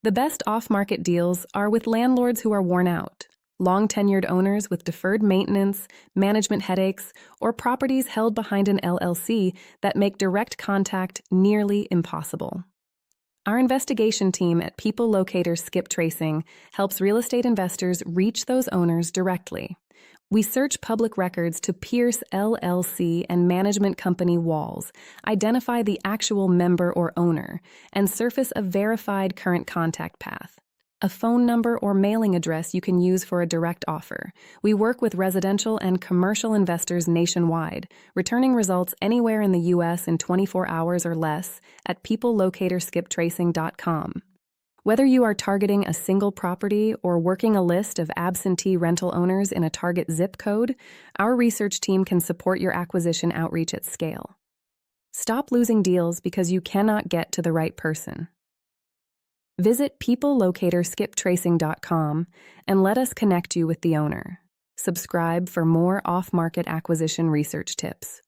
The best off-market deals are with landlords who are worn out, long-tenured owners with deferred maintenance, management headaches, or properties held behind an LLC that make direct contact nearly impossible. Our investigation team at People Locator Skip Tracing helps real estate investors reach those owners directly. We search public records to pierce LLC and management company walls, identify the actual member or owner, and surface a verified current contact path, a phone number or mailing address you can use for a direct offer. We work with residential and commercial investors nationwide, returning results anywhere in the U.S. in 24 hours or less at peoplelocatorskiptracing.com. Whether you are targeting a single property or working a list of absentee rental owners in a target zip code, our research team can support your acquisition outreach at scale. Stop losing deals because you cannot get to the right person. Visit peoplelocatorskiptracing.com and let us connect you with the owner. Subscribe for more off-market acquisition research tips.